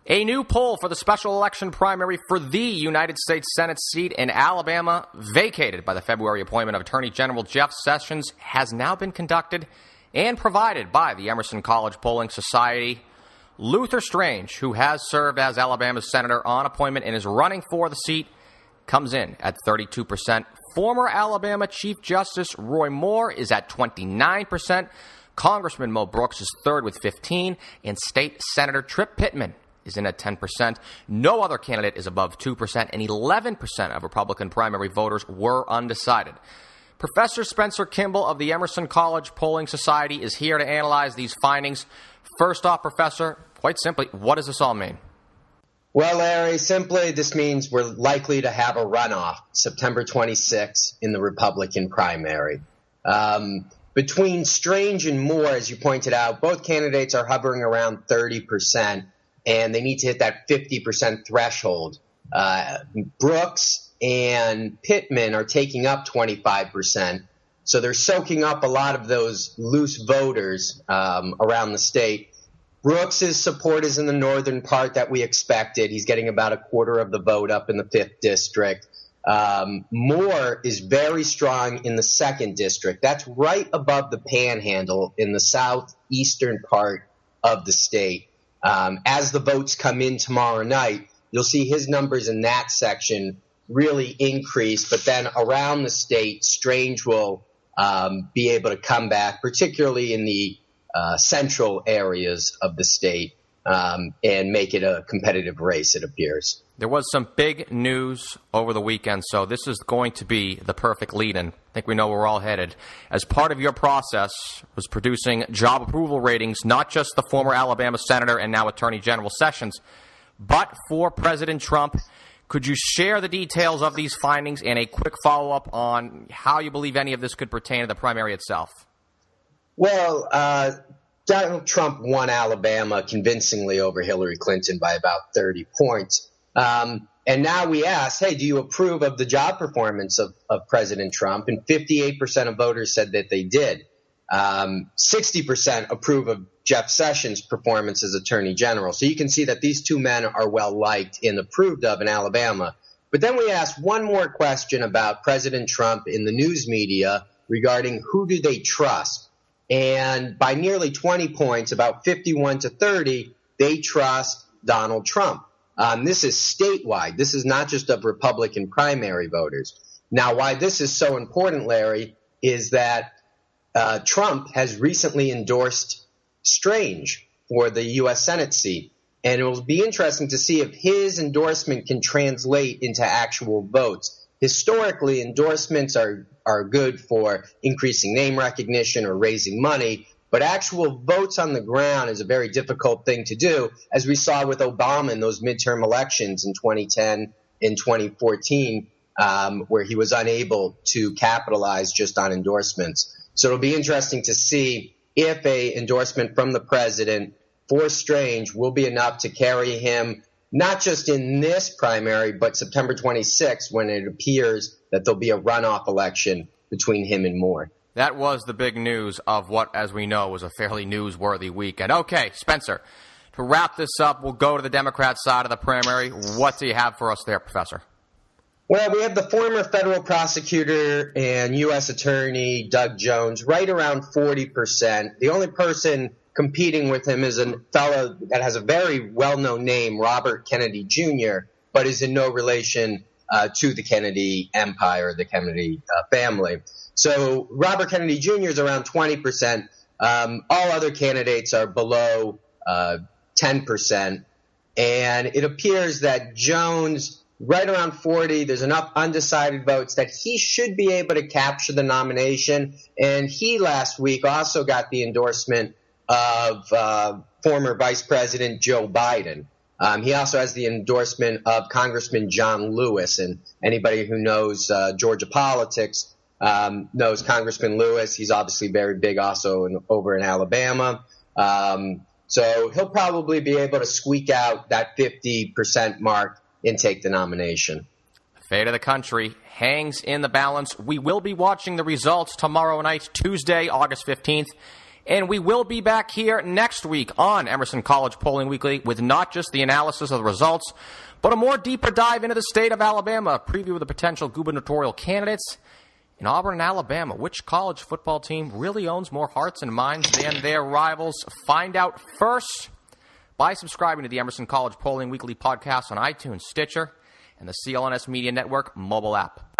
A new poll for the special election primary for the United States Senate seat in Alabama, vacated by the February appointment of Attorney General Jeff Sessions, has now been conducted and provided by the Emerson College Polling Society. Luther Strange, who has served as Alabama's senator on appointment and is running for the seat, comes in at 32%. Former Alabama Chief Justice Roy Moore is at 29%. Congressman Mo Brooks is third with 15%. And State Senator Tripp Pittman is in at 10%. No other candidate is above 2%, and 11% of Republican primary voters were undecided. Professor Spencer Kimball of the Emerson College Polling Society is here to analyze these findings. First off, Professor, quite simply, what does this all mean? Well, Larry, simply this means we're likely to have a runoff September 26 in the Republican primary. Between Strange and Moore, as you pointed out, both candidates are hovering around 30%. And they need to hit that 50% threshold. Brooks and Pittman are taking up 25%. So they're soaking up a lot of those loose voters around the state. Brooks's support is in the northern part that we expected. He's getting about a quarter of the vote up in the 5th district. Moore is very strong in the 2nd district. That's right above the Panhandle in the southeastern part of the state. As the votes come in tomorrow night, you'll see his numbers in that section really increase. But then around the state, Strange will be able to come back, particularly in the central areas of the state, and make it a competitive race, it appears. There was some big news over the weekend, so this is going to be the perfect lead-in. I think we know where we're all headed. As part of your process was producing job approval ratings, not just the former Alabama senator and now Attorney General Sessions, but for President Trump. Could you share the details of these findings and a quick follow-up on how you believe any of this could pertain to the primary itself? Well, Donald Trump won Alabama convincingly over Hillary Clinton by about 30 points. And now we ask, hey, do you approve of the job performance of President Trump? And 58% of voters said that they did. 60% approve of Jeff Sessions' performance as Attorney General. So you can see that these two men are well liked and approved of in Alabama. But then we ask one more question about President Trump in the news media regarding who do they trust. And by nearly 20 points, about 51 to 30, they trust Donald Trump. This is statewide. This is not just of Republican primary voters. Now, why this is so important, Larry, is that Trump has recently endorsed Strange for the U.S. Senate seat. And it will be interesting to see if his endorsement can translate into actual votes. Historically, endorsements are good for increasing name recognition or raising money. But actual votes on the ground is a very difficult thing to do, as we saw with Obama in those midterm elections in 2010 and 2014, where he was unable to capitalize just on endorsements. So it'll be interesting to see if a endorsement from the president for Strange will be enough to carry him not just in this primary, but September 26th, when it appears that there'll be a runoff election between him and Moore. That was the big news of what, as we know, was a fairly newsworthy weekend. Okay, Spencer, to wrap this up, we'll go to the Democrat side of the primary. What do you have for us there, Professor? Well, we have the former federal prosecutor and U.S. Attorney Doug Jones right around 40%. The only person competing with him is a fellow that has a very well-known name, Robert Kennedy Jr., but is in no relation to the Kennedy empire, the Kennedy family. So Robert Kennedy Jr. is around 20%. All other candidates are below 10%. And it appears that Jones, right around 40, there's enough undecided votes that he should be able to capture the nomination. And he last week also got the endorsement of former Vice President Joe Biden. He also has the endorsement of Congressman John Lewis. And anybody who knows Georgia politics knows Congressman Lewis. He's obviously very big also over in Alabama. So he'll probably be able to squeak out that 50% mark and take the nomination. Fate of the country hangs in the balance. We will be watching the results tomorrow night, Tuesday, August 15th. And we will be back here next week on Emerson College Polling Weekly with not just the analysis of the results, but a more deeper dive into the state of Alabama, a preview of the potential gubernatorial candidates in Auburn and Alabama. Which college football team really owns more hearts and minds than their rivals? Find out first by subscribing to the Emerson College Polling Weekly podcast on iTunes, Stitcher, and the CLNS Media Network mobile app.